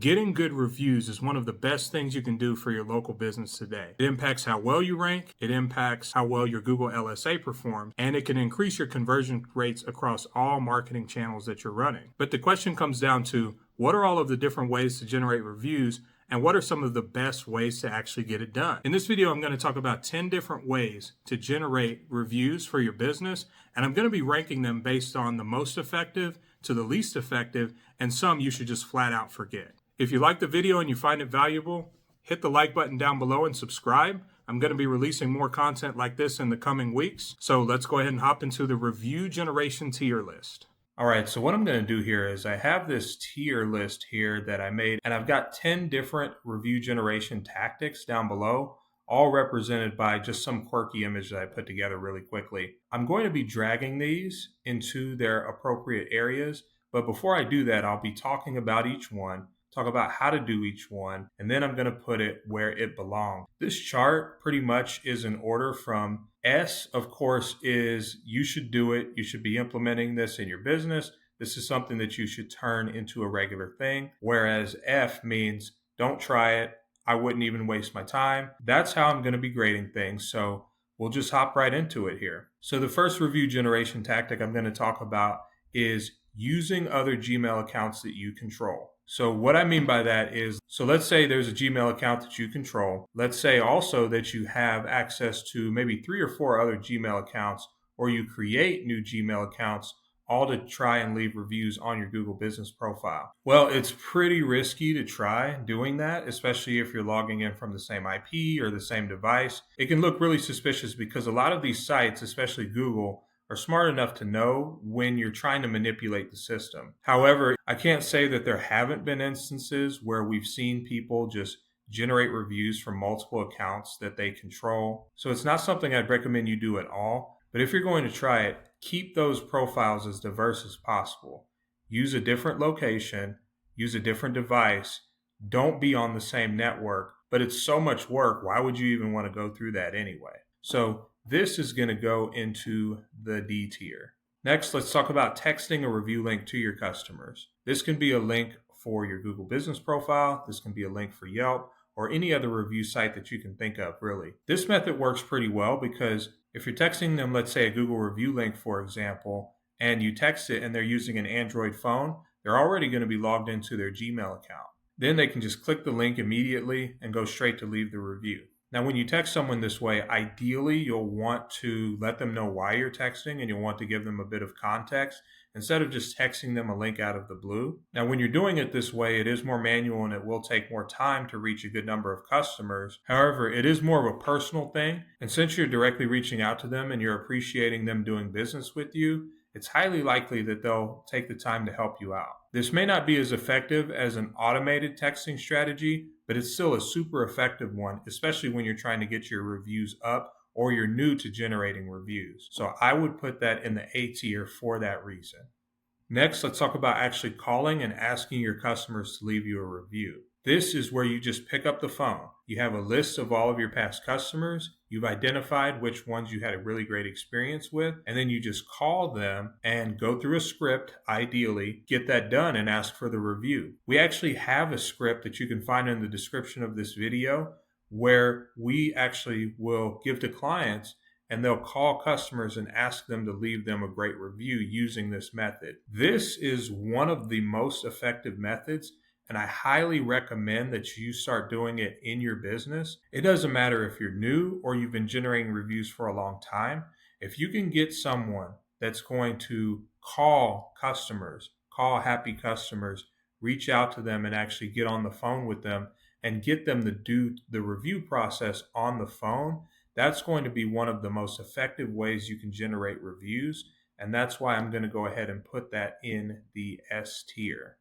Getting good reviews is one of the best things you can do for your local business today. It impacts how well you rank, it impacts how well your Google LSA performs, and it can increase your conversion rates across all marketing channels that you're running. But the question comes down to, what are all of the different ways to generate reviews, and what are some of the best ways to actually get it done? In this video, I'm going to talk about 10 different ways to generate reviews for your business, and I'm going to be ranking them based on the most effective to the least effective, and some you should just flat out forget. If you like the video and you find it valuable, hit the like button down below and subscribe. I'm going to be releasing more content like this in the coming weeks. So let's go ahead and hop into the review generation tier list. All right, so what I'm going to do here is I have this tier list here that I made, and I've got 10 different review generation tactics down below, all represented by just some quirky image that I put together really quickly. I'm going to be dragging these into their appropriate areas, but before I do that, I'll be talking about each one, talk about how to do each one, and then I'm going to put it where it belongs. This chart pretty much is in order from S, of course, is you should do it. You should be implementing this in your business. This is something that you should turn into a regular thing. Whereas F means don't try it. I wouldn't even waste my time. That's how I'm going to be grading things. So we'll just hop right into it here. So the first review generation tactic I'm going to talk about is using other Gmail accounts that you control. So what I mean by that is, so let's say there's a Gmail account that you control. Let's say also that you have access to maybe 3 or 4 other Gmail accounts, or you create new Gmail accounts, all to try and leave reviews on your Google business profile. Well, it's pretty risky to try doing that, especially if you're logging in from the same IP or the same device. It can look really suspicious because a lot of these sites, especially Google, are smart enough to know when you're trying to manipulate the system. However, I can't say that there haven't been instances where we've seen people just generate reviews from multiple accounts that they control. So it's not something I'd recommend you do at all. But if you're going to try it, keep those profiles as diverse as possible. Use a different location, use a different device. Don't be on the same network, but it's so much work. Why would you even want to go through that anyway? So this is going to go into the D tier. Next, let's talk about texting a review link to your customers. This can be a link for your Google business profile. This can be a link for Yelp or any other review site that you can think of, really. This method works pretty well because if you're texting them, let's say a Google review link, for example, and you text it and they're using an Android phone, they're already going to be logged into their Gmail account. Then they can just click the link immediately and go straight to leave the review. Now, when you text someone this way, ideally, you'll want to let them know why you're texting and you'll want to give them a bit of context instead of just texting them a link out of the blue. Now, when you're doing it this way, it is more manual and it will take more time to reach a good number of customers. However, it is more of a personal thing. And since you're directly reaching out to them and you're appreciating them doing business with you, it's highly likely that they'll take the time to help you out. This may not be as effective as an automated texting strategy, but it's still a super effective one, especially when you're trying to get your reviews up or you're new to generating reviews. So I would put that in the A tier for that reason. Next, let's talk about actually calling and asking your customers to leave you a review. This is where you just pick up the phone. You have a list of all of your past customers. You've identified which ones you had a really great experience with, and then you just call them and go through a script, ideally, get that done and ask for the review. We actually have a script that you can find in the description of this video where we actually will give to clients and they'll call customers and ask them to leave them a great review using this method. This is one of the most effective methods, and I highly recommend that you start doing it in your business. It doesn't matter if you're new or you've been generating reviews for a long time. If you can get someone that's going to call customers, call happy customers, reach out to them and actually get on the phone with them and get them to do the review process on the phone, that's going to be one of the most effective ways you can generate reviews. And that's why I'm going to go ahead and put that in the S tier.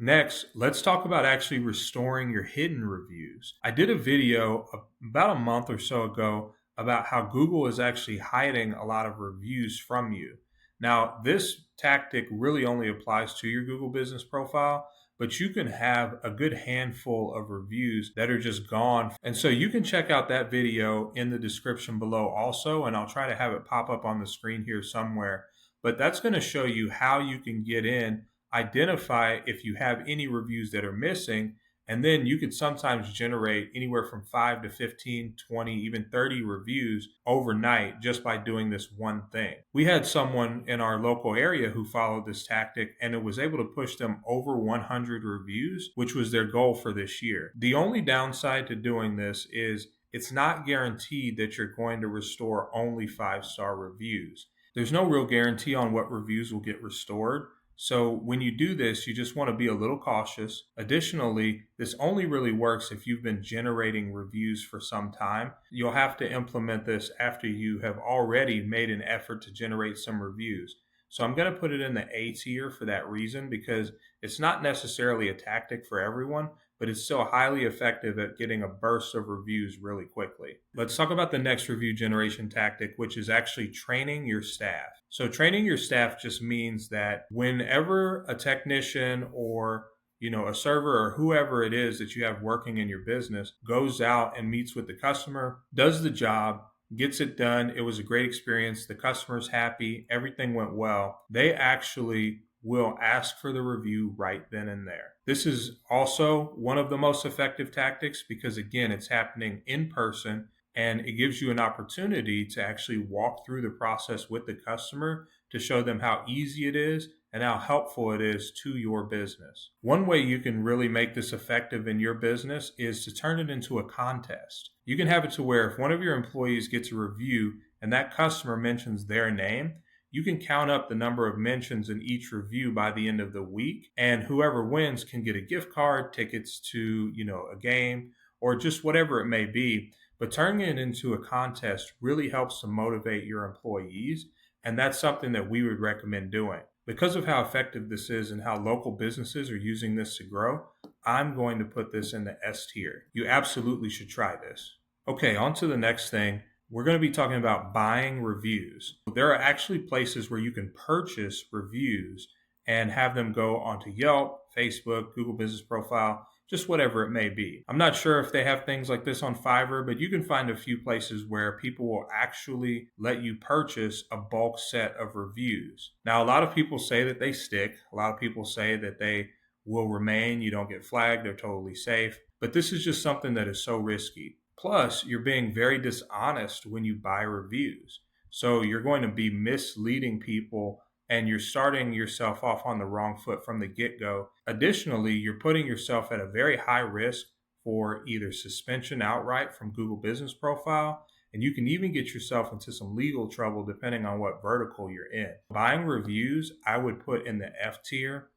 Next, let's talk about actually restoring your hidden reviews. I did a video about a month or so ago about how Google is actually hiding a lot of reviews from you. Now, this tactic really only applies to your Google business profile, but you can have a good handful of reviews that are just gone. And so you can check out that video in the description below also, and I'll try to have it pop up on the screen here somewhere. But that's going to show you how you can get in identify if you have any reviews that are missing, and then you could sometimes generate anywhere from 5 to 15, 20, even 30 reviews overnight just by doing this one thing. We had someone in our local area who followed this tactic, and it was able to push them over 100 reviews, which was their goal for this year. The only downside to doing this is it's not guaranteed that you're going to restore only 5-star reviews. There's no real guarantee on what reviews will get restored. So when you do this, you just want to be a little cautious. Additionally, this only really works if you've been generating reviews for some time. You'll have to implement this after you have already made an effort to generate some reviews. So I'm going to put it in the A tier for that reason, because it's not necessarily a tactic for everyone, but it's still highly effective at getting a burst of reviews really quickly. Let's talk about the next review generation tactic, which is actually training your staff. So training your staff just means that whenever a technician or a server or whoever it is that you have working in your business goes out and meets with the customer, does the job, gets it done, it was a great experience, the customer's happy, everything went well, they actually will ask for the review right then and there. This is also one of the most effective tactics because, again, it's happening in person and it gives you an opportunity to actually walk through the process with the customer to show them how easy it is and how helpful it is to your business. One way you can really make this effective in your business is to turn it into a contest. You can have it to where if one of your employees gets a review and that customer mentions their name, you can count up the number of mentions in each review by the end of the week, and whoever wins can get a gift card, tickets to, a game, or just whatever it may be. But turning it into a contest really helps to motivate your employees, and that's something that we would recommend doing. Because of how effective this is and how local businesses are using this to grow, I'm going to put this in the S tier. You absolutely should try this. Okay, on to the next thing. We're going to be talking about buying reviews. There are actually places where you can purchase reviews and have them go onto Yelp, Facebook, Google Business Profile, just whatever it may be. I'm not sure if they have things like this on Fiverr, but you can find a few places where people will actually let you purchase a bulk set of reviews. Now, a lot of people say that they stick. A lot of people say that they will remain. You don't get flagged. They're totally safe. But this is just something that is so risky. Plus, you're being very dishonest when you buy reviews. So you're going to be misleading people and you're starting yourself off on the wrong foot from the get-go. Additionally, you're putting yourself at a very high risk for either suspension outright from Google Business Profile, and you can even get yourself into some legal trouble depending on what vertical you're in. Buying reviews, I would put in the F tier.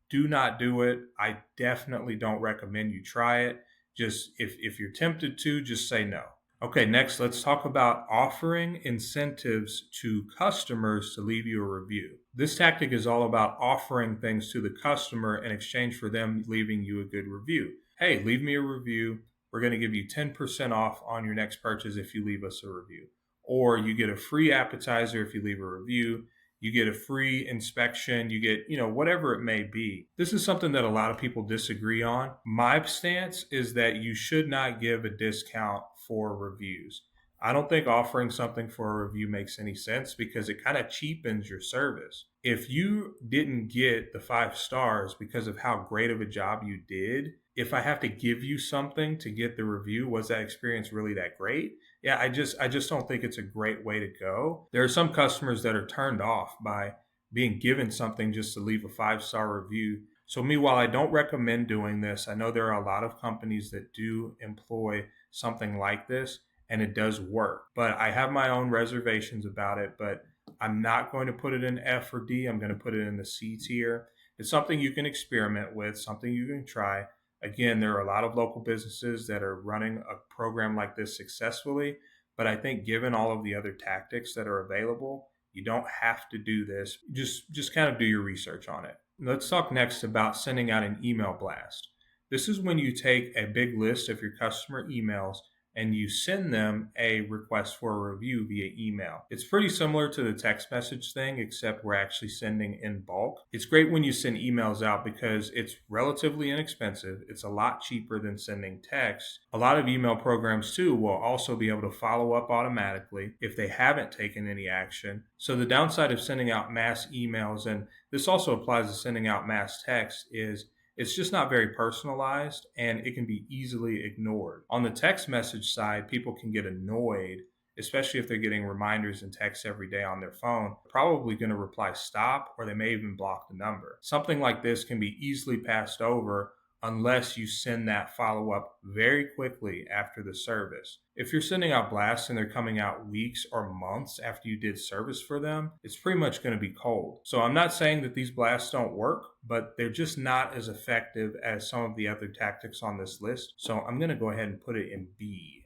Do not do it. I definitely don't recommend you try it. Just if you're tempted to, just say no. Okay, next, let's talk about offering incentives to customers to leave you a review. This tactic is all about offering things to the customer in exchange for them leaving you a good review. Hey, leave me a review. We're going to give you 10% off on your next purchase if you leave us a review. Or you get a free appetizer if you leave a review. You get a free inspection, you get, whatever it may be. This is something that a lot of people disagree on. My stance is that you should not give a discount for reviews. I don't think offering something for a review makes any sense because it kind of cheapens your service. If you didn't get the 5 stars because of how great of a job you did, if I have to give you something to get the review, was that experience really that great? Yeah, I just don't think it's a great way to go. There are some customers that are turned off by being given something just to leave a 5-star review. So while I don't recommend doing this, I know there are a lot of companies that do employ something like this, and it does work. But I have my own reservations about it, but I'm not going to put it in F or D. I'm going to put it in the C tier. It's something you can experiment with, something you can try. Again, there are a lot of local businesses that are running a program like this successfully, but I think given all of the other tactics that are available, you don't have to do this. Just kind of do your research on it. Let's talk next about sending out an email blast. This is when you take a big list of your customer emails and you send them a request for a review via email. It's pretty similar to the text message thing, except we're actually sending in bulk. It's great when you send emails out because it's relatively inexpensive. It's a lot cheaper than sending text. A lot of email programs too will also be able to follow up automatically if they haven't taken any action. So the downside of sending out mass emails, and this also applies to sending out mass text, is it's just not very personalized and it can be easily ignored. On the text message side, people can get annoyed, especially if they're getting reminders and texts every day on their phone. Probably going to reply stop, or they may even block the number. Something like this can be easily passed over unless you send that follow-up very quickly after the service. If you're sending out blasts and they're coming out weeks or months after you did service for them, it's pretty much going to be cold. So I'm not saying that these blasts don't work, but they're just not as effective as some of the other tactics on this list. So I'm going to go ahead and put it in B.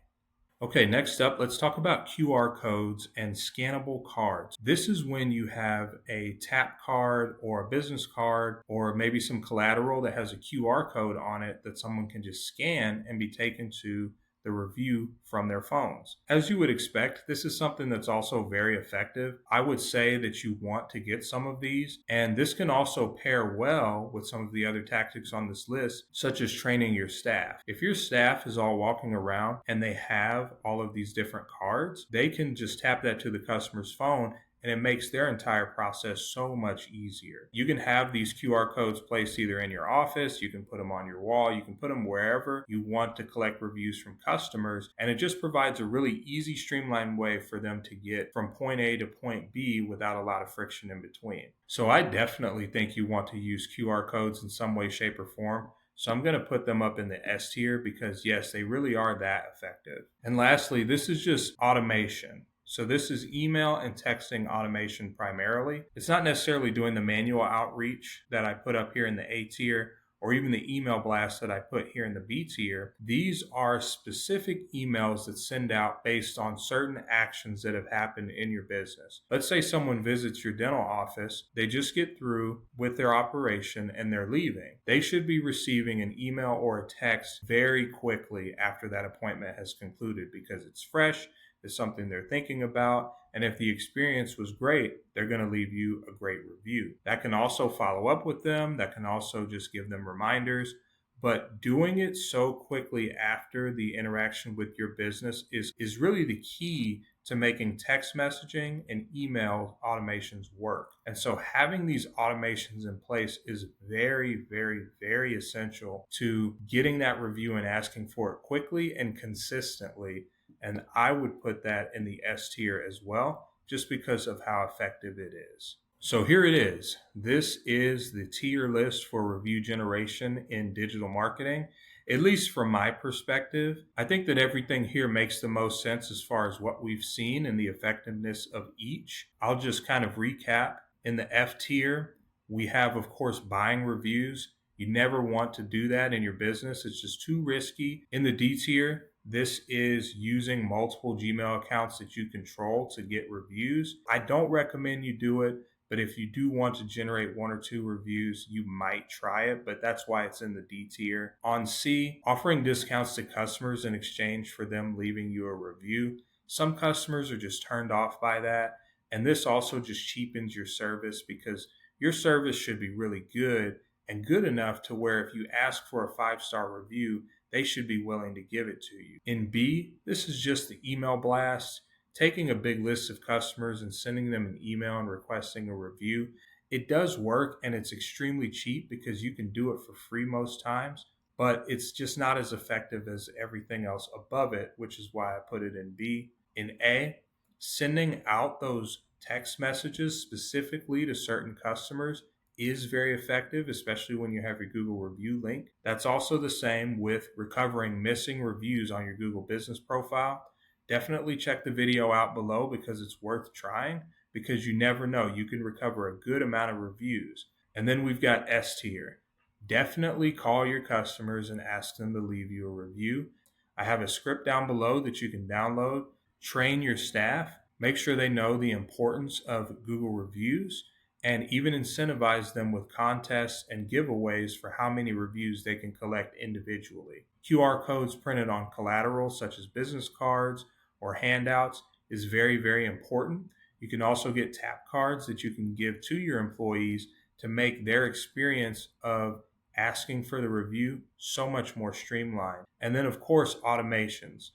Okay, next up, let's talk about QR codes and scannable cards. This is when you have a tap card or a business card or maybe some collateral that has a QR code on it that someone can just scan and be taken to the review from their phones. As you would expect, this is something that's also very effective. I would say that you want to get some of these, and this can also pair well with some of the other tactics on this list, such as training your staff. If your staff is all walking around and they have all of these different cards, they can just tap that to the customer's phone, and it makes their entire process so much easier. You can have these QR codes placed either in your office, you can put them on your wall, you can put them wherever you want to collect reviews from customers, and it just provides a really easy, streamlined way for them to get from point A to point B without a lot of friction in between. So I definitely think you want to use QR codes in some way, shape, or form. So I'm going to put them up in the S tier because yes, they really are that effective. And lastly, this is just automation. So this is email and texting automation primarily. It's not necessarily doing the manual outreach that I put up here in the A tier or even the email blast that I put here in the B tier. These are specific emails that send out based on certain actions that have happened in your business. Let's say someone visits your dental office, they just get through with their operation and they're leaving. They should be receiving an email or a text very quickly after that appointment has concluded because it's fresh, it's something they're thinking about, and if the experience was great, they're going to leave you a great review. That can also follow up with them, that can also just give them reminders, but doing it so quickly after the interaction with your business is really the key to making text messaging and email automations work. And so having these automations in place is very, very, very essential to getting that review and asking for it quickly and consistently. And I would put that in the S tier as well, just because of how effective it is. So here it is. This is the tier list for review generation in digital marketing. At least from my perspective, I think that everything here makes the most sense as far as what we've seen and the effectiveness of each. I'll just kind of recap. In the F tier, we have, of course, buying reviews. You never want to do that in your business. It's just too risky. In the D tier, this is using multiple Gmail accounts that you control to get reviews. I don't recommend you do it, but if you do want to generate 1 or 2 reviews, you might try it, but that's why it's in the D tier. On C, offering discounts to customers in exchange for them leaving you a review. Some customers are just turned off by that, and this also just cheapens your service because your service should be really good and good enough to where if you ask for a 5-star review, they should be willing to give it to you. In B, this is just the email blast, taking a big list of customers and sending them an email and requesting a review. It does work and it's extremely cheap because you can do it for free most times, but it's just not as effective as everything else above it, which is why I put it in B. In A, sending out those text messages specifically to certain customers is very effective, especially when you have your Google review link. That's also the same with recovering missing reviews on your Google business profile. Definitely check the video out below because it's worth trying because you never know. You can recover a good amount of reviews. And then we've got S tier. Definitely call your customers and ask them to leave you a review. I have a script down below that you can download. Train your staff. Make sure they know the importance of Google reviews. and even incentivize them with contests and giveaways for how many reviews they can collect individually. QR codes printed on collateral, such as business cards or handouts, is very, very important. You can also get tap cards that you can give to your employees to make their experience of asking for the review so much more streamlined. And then, of course, automations.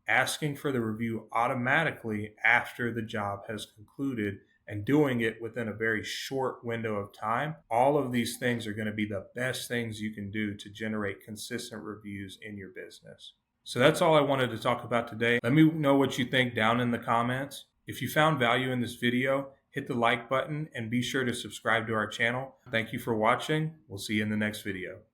Asking for the review automatically after the job has concluded and doing it within a very short window of time. All of these things are going to be the best things you can do to generate consistent reviews in your business. So that's all I wanted to talk about today. Let me know what you think down in the comments. If you found value in this video, hit the like button and be sure to subscribe to our channel. Thank you for watching. We'll see you in the next video.